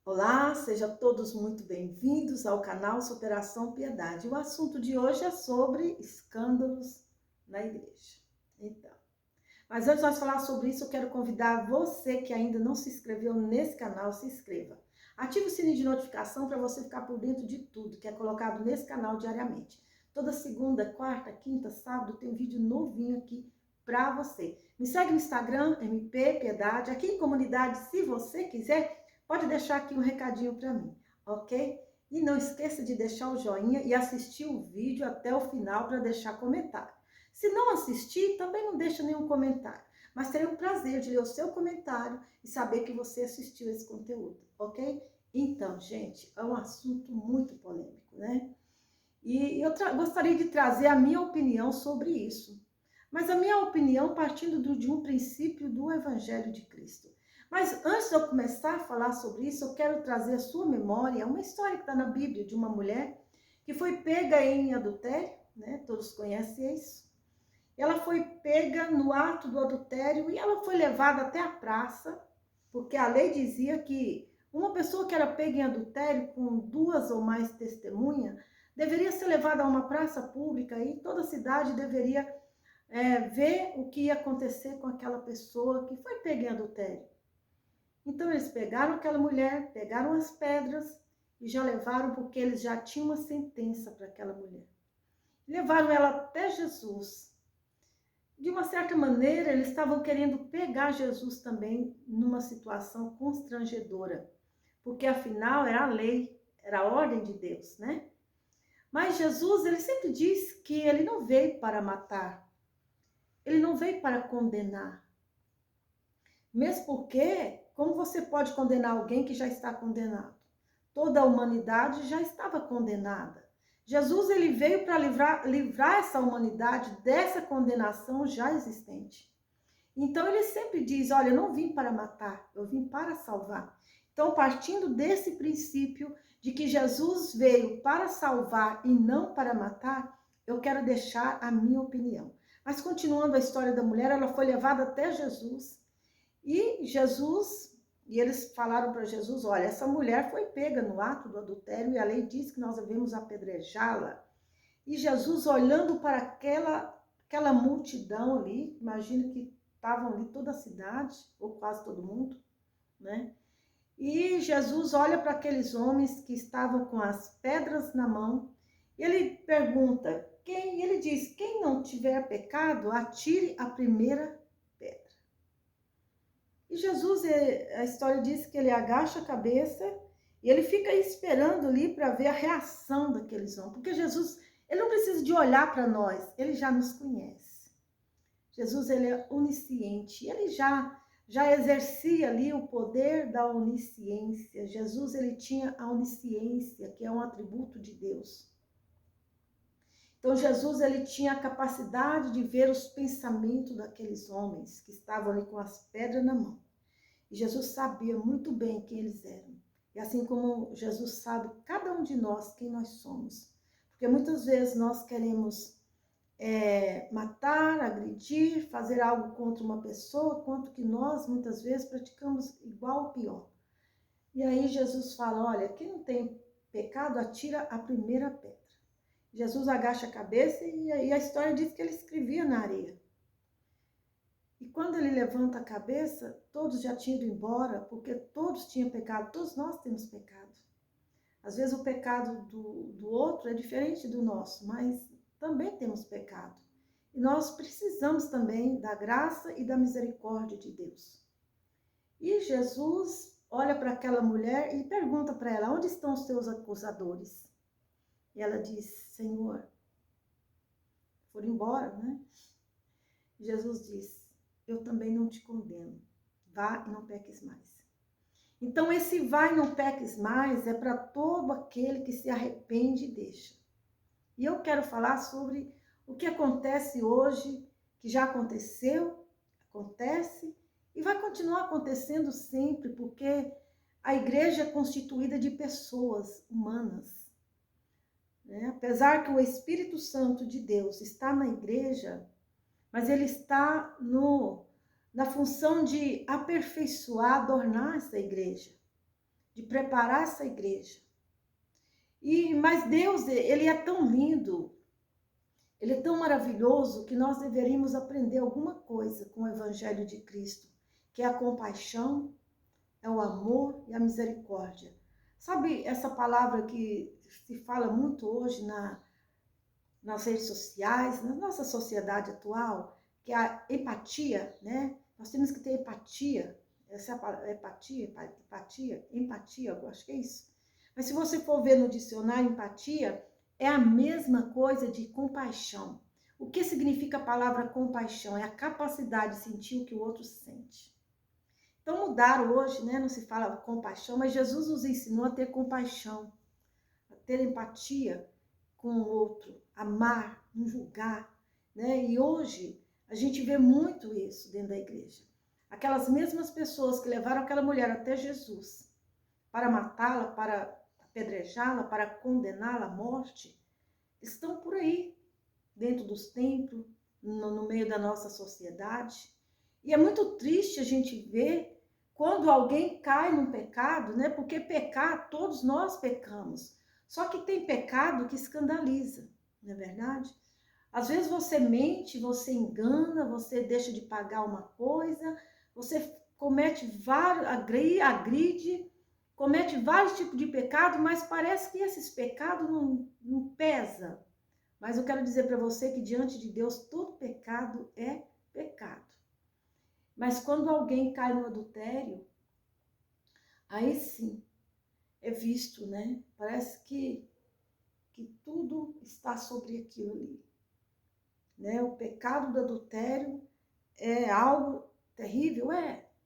Olá, sejam todos muito bem-vindos ao canal Superação Piedade. O assunto de hoje é sobre escândalos na igreja. Então, mas antes de nós falar sobre isso, eu quero convidar você que ainda não se inscreveu nesse canal, se inscreva. Ative o sininho de notificação para você ficar por dentro de tudo que é colocado nesse canal diariamente. Toda segunda, quarta, quinta, sábado tem um vídeo novinho aqui para você. Me segue no Instagram, MP Piedade, aqui em comunidade, se você quiser. Pode deixar aqui um recadinho para mim, ok? E não esqueça de deixar o joinha e assistir o vídeo até o final para deixar comentário. Se não assistir, também não deixa nenhum comentário, mas terei o prazer de ler o seu comentário e saber que você assistiu esse conteúdo, ok? Então, gente, é um assunto muito polêmico, né? E eu gostaria de trazer a minha opinião sobre isso. Mas a minha opinião partindo de um princípio do Evangelho de Cristo. Mas antes de eu começar a falar sobre isso, eu quero trazer à sua memória uma história que está na Bíblia de uma mulher que foi pega em adultério, né? Todos conhecem isso. Ela foi pega no ato do adultério e ela foi levada até a praça, porque a lei dizia que uma pessoa que era pega em adultério com duas ou mais testemunhas deveria ser levada a uma praça pública e toda a cidade deveria ver o que ia acontecer com aquela pessoa que foi pega em adultério. Então eles pegaram aquela mulher, pegaram as pedras e já levaram, porque eles já tinham uma sentença para aquela mulher. Levaram ela até Jesus. De uma certa maneira, eles estavam querendo pegar Jesus também numa situação constrangedora, porque afinal era a lei, era a ordem de Deus, né? Mas Jesus, ele sempre diz que ele não veio para matar, ele não veio para condenar. Mesmo porque, como você pode condenar alguém que já está condenado? Toda a humanidade já estava condenada. Jesus, ele veio para livrar essa humanidade dessa condenação já existente. Então ele sempre diz, olha, eu não vim para matar, eu vim para salvar. Então, partindo desse princípio de que Jesus veio para salvar e não para matar, eu quero deixar a minha opinião. Mas continuando a história da mulher, ela foi levada até Jesus e eles falaram para Jesus, olha, essa mulher foi pega no ato do adultério e a lei diz que nós devemos apedrejá-la. E Jesus, olhando para aquela multidão ali, imagino que estavam ali toda a cidade, ou quase todo mundo, né? E Jesus olha para aqueles homens que estavam com as pedras na mão, e ele pergunta, ele diz, quem não tiver pecado, atire a primeira pedra. E Jesus, a história diz que ele agacha a cabeça e ele fica esperando ali para ver a reação daqueles homens, porque Jesus, ele não precisa de olhar para nós, ele já nos conhece. Jesus, ele é onisciente, ele já exercia ali o poder da onisciência. Jesus, ele tinha a onisciência, que é um atributo de Deus. Então, Jesus, ele tinha a capacidade de ver os pensamentos daqueles homens que estavam ali com as pedras na mão. E Jesus sabia muito bem quem eles eram. E assim como Jesus sabe, cada um de nós, quem nós somos. Porque muitas vezes nós queremos matar, agredir, fazer algo contra uma pessoa, quanto que nós muitas vezes praticamos igual ou pior. E aí Jesus fala, olha, quem não tem pecado, atira a primeira pedra. Jesus agacha a cabeça e a história diz que ele escrevia na areia. E quando ele levanta a cabeça, todos já tinham ido embora, porque todos tinham pecado, todos nós temos pecado. Às vezes o pecado do outro é diferente do nosso, mas também temos pecado. E nós precisamos também da graça e da misericórdia de Deus. E Jesus olha para aquela mulher e pergunta para ela, onde estão os teus acusadores? E ela diz, Senhor, foram embora, né? Jesus diz, eu também não te condeno, vá e não peques mais. Então esse vai e não peques mais é para todo aquele que se arrepende e deixa. E eu quero falar sobre o que acontece hoje, que já aconteceu, acontece e vai continuar acontecendo sempre, porque a igreja é constituída de pessoas humanas. Né? Apesar que o Espírito Santo de Deus está na igreja, mas ele está na função de aperfeiçoar, adornar essa igreja. de preparar essa igreja. Mas Deus, ele é tão lindo, ele é tão maravilhoso, que nós deveríamos aprender alguma coisa com o Evangelho de Cristo, que é a compaixão, é o amor e a misericórdia. Sabe essa palavra que se fala muito hoje nas redes sociais, na nossa sociedade atual, que é a empatia, né? Nós temos que ter empatia. Essa é a palavra, empatia, eu acho que é isso. Mas se você for ver no dicionário, empatia é a mesma coisa de compaixão. O que significa a palavra compaixão? É a capacidade de sentir o que o outro sente. Então mudaram hoje, né? Não se fala compaixão, mas Jesus nos ensinou a ter compaixão, a ter empatia com o outro, amar, não julgar, né? E hoje a gente vê muito isso dentro da igreja. Aquelas mesmas pessoas que levaram aquela mulher até Jesus para matá-la, para apedrejá-la, para condená-la à morte, estão por aí, dentro dos templos, no meio da nossa sociedade. E é muito triste a gente ver quando alguém cai num pecado, né? Porque pecar, todos nós pecamos. Só que tem pecado que escandaliza, não é verdade? Às vezes você mente, você engana, você deixa de pagar uma coisa, você comete vários, agride, comete vários tipos de pecado, mas parece que esses pecados não pesam. Mas eu quero dizer para você que diante de Deus todo pecado é pecado. Mas quando alguém cai no adultério, aí sim é visto, né? Parece que tudo está sobre aquilo ali. Né? O pecado do adultério é algo terrível,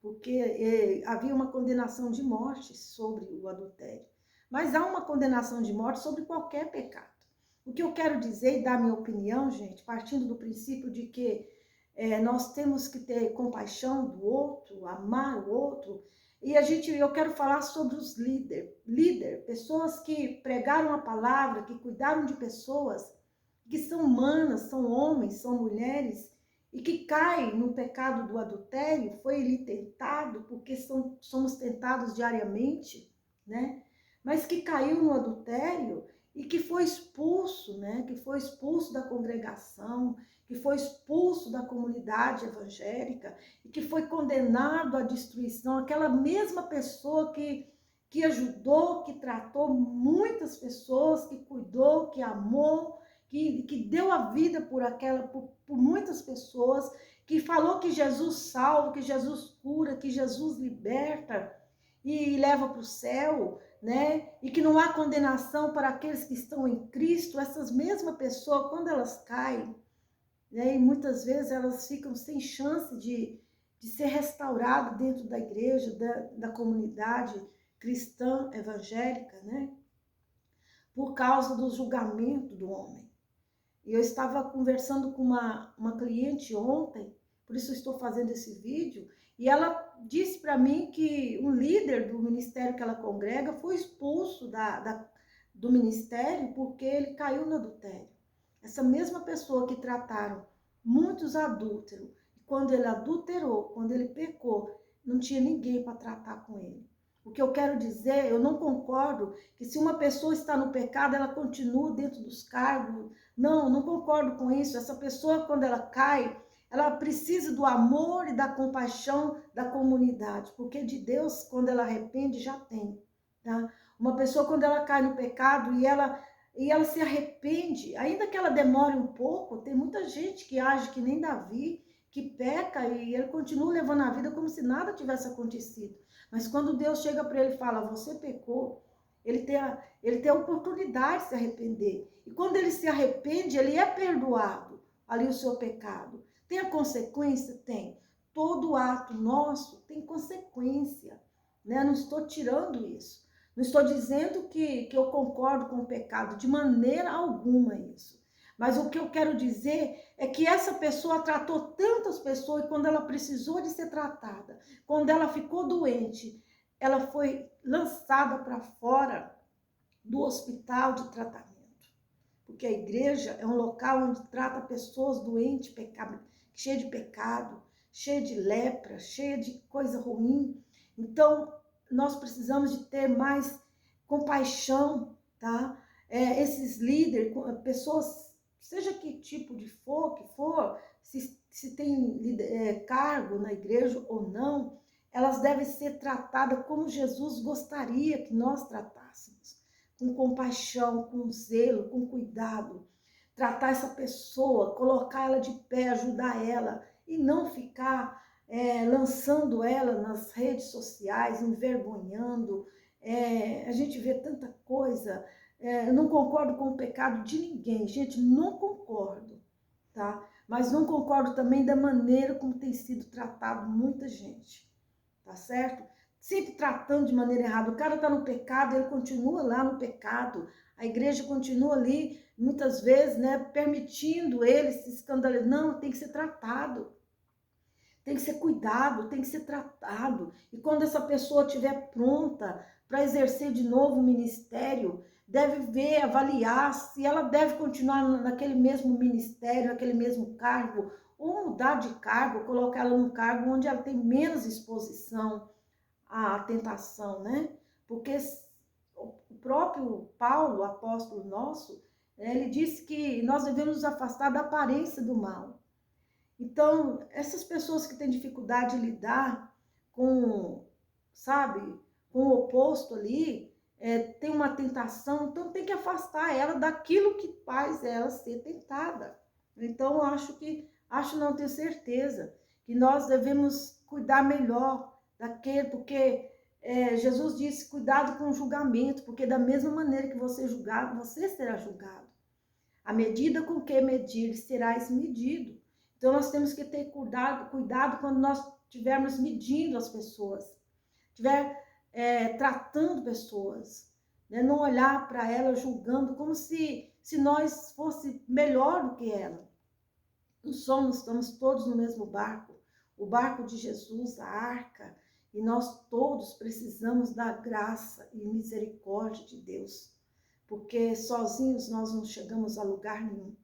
porque havia uma condenação de morte sobre o adultério. Mas há uma condenação de morte sobre qualquer pecado. O que eu quero dizer e dar minha opinião, gente, partindo do princípio de que nós temos que ter compaixão do outro, amar o outro. E eu quero falar sobre os líderes, pessoas que pregaram a palavra, que cuidaram de pessoas que são humanas, são homens, são mulheres, e que caem no pecado do adultério, foi ele tentado, porque somos tentados diariamente, né? Mas que caiu no adultério e que foi expulso, né? Que foi expulso da congregação, que foi expulso da comunidade evangélica e que foi condenado à destruição. Aquela mesma pessoa que ajudou, que tratou muitas pessoas, que cuidou, que amou, que deu a vida por muitas pessoas, que falou que Jesus salva, que Jesus cura, que Jesus liberta e leva para o céu, né? E que não há condenação para aqueles que estão em Cristo. Essas mesmas pessoas, quando elas caem, né? E muitas vezes elas ficam sem chance de ser restauradas dentro da igreja, da comunidade cristã evangélica, né? Por causa do julgamento do homem. E eu estava conversando com uma cliente ontem, por isso eu estou fazendo esse vídeo, e ela disse para mim que um líder do ministério que ela congrega foi expulso do ministério porque ele caiu no adultério. Essa mesma pessoa que trataram muitos adúlteros, quando ele adulterou, quando ele pecou, não tinha ninguém para tratar com ele. O que eu quero dizer, eu não concordo que se uma pessoa está no pecado, ela continua dentro dos cargos. Não concordo com isso. Essa pessoa, quando ela cai, ela precisa do amor e da compaixão da comunidade, porque de Deus, quando ela arrepende, já tem. Tá? Uma pessoa, quando ela cai no pecado e ela se arrepende, ainda que ela demore um pouco, tem muita gente que age que nem Davi, que peca e ele continua levando a vida como se nada tivesse acontecido. Mas quando Deus chega para ele e fala, você pecou, ele tem a oportunidade de se arrepender. E quando ele se arrepende, ele é perdoado ali o seu pecado. Tem a consequência? Tem. Todo ato nosso tem consequência, né? Não estou tirando isso. Não estou dizendo que eu concordo com o pecado, de maneira alguma isso. Mas o que eu quero dizer é que essa pessoa tratou tantas pessoas e quando ela precisou de ser tratada, quando ela ficou doente, ela foi lançada para fora do hospital de tratamento. Porque a igreja é um local onde trata pessoas doentes, cheias de pecado, cheias de lepra, cheias de coisa ruim. Então, nós precisamos de ter mais compaixão, tá? Esses líderes, pessoas, seja que tipo de que for, se tem cargo na igreja ou não, elas devem ser tratadas como Jesus gostaria que nós tratássemos, com compaixão, com zelo, com cuidado. Tratar essa pessoa, colocar ela de pé, ajudar ela e não ficar lançando ela nas redes sociais, envergonhando. A gente vê tanta coisa. Eu não concordo com o pecado de ninguém, gente, não concordo, tá? Mas não concordo também da maneira como tem sido tratado muita gente, tá certo? Sempre tratando de maneira errada. O cara está no pecado, ele continua lá no pecado. A igreja continua ali, muitas vezes, né, permitindo ele se escandalizar. Não, tem que ser tratado. Tem que ser cuidado, tem que ser tratado. E quando essa pessoa estiver pronta para exercer de novo o ministério, deve ver, avaliar se ela deve continuar naquele mesmo ministério, naquele mesmo cargo, ou mudar de cargo, colocar ela num cargo onde ela tem menos exposição à tentação, né? Porque o próprio Paulo, apóstolo nosso, ele disse que nós devemos nos afastar da aparência do mal. Então, essas pessoas que têm dificuldade de lidar com, sabe, com o oposto ali, tem uma tentação, então tem que afastar ela daquilo que faz ela ser tentada. Então, acho não ter certeza, que nós devemos cuidar melhor daquele, porque Jesus disse, cuidado com o julgamento, porque da mesma maneira que você julgar, você será julgado. A medida com que medir, serás medido. Então, nós temos que ter cuidado quando nós estivermos medindo as pessoas, estiver tratando pessoas, né? Não olhar para elas julgando como se nós fosse melhor do que ela. Não somos, estamos todos no mesmo barco, o barco de Jesus, a arca, e nós todos precisamos da graça e misericórdia de Deus, porque sozinhos nós não chegamos a lugar nenhum.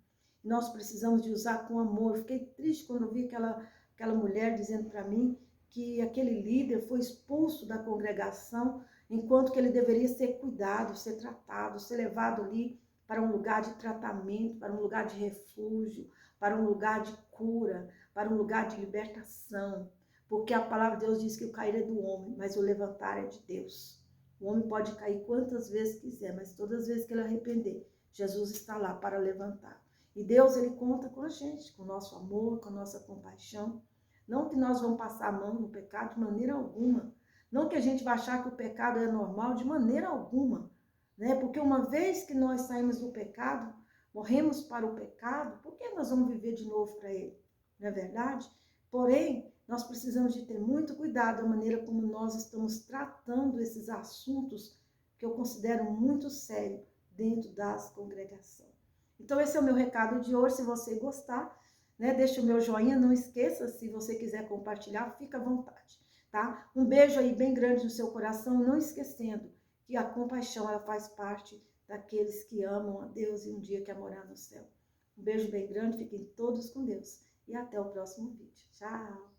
Nós precisamos de usar com amor. Fiquei triste quando vi aquela mulher dizendo para mim que aquele líder foi expulso da congregação, enquanto que ele deveria ser cuidado, ser tratado, ser levado ali para um lugar de tratamento, para um lugar de refúgio, para um lugar de cura, para um lugar de libertação. Porque a palavra de Deus diz que o cair é do homem, mas o levantar é de Deus. O homem pode cair quantas vezes quiser, mas todas as vezes que ele arrepender, Jesus está lá para levantar. E Deus, ele conta com a gente, com o nosso amor, com a nossa compaixão. Não que nós vamos passar a mão no pecado de maneira alguma. Não que a gente vai achar que o pecado é normal de maneira alguma. Né? Porque uma vez que nós saímos do pecado, morremos para o pecado, por que nós vamos viver de novo para ele? Não é verdade? Porém, nós precisamos de ter muito cuidado da maneira como nós estamos tratando esses assuntos que eu considero muito sérios dentro das congregações. Então, esse é o meu recado de hoje. Se você gostar, né, deixa o meu joinha. Não esqueça, se você quiser compartilhar, fica à vontade, tá? Um beijo aí bem grande no seu coração, não esquecendo que a compaixão, ela faz parte daqueles que amam a Deus e um dia quer morar no céu. Um beijo bem grande, fiquem todos com Deus. E até o próximo vídeo. Tchau!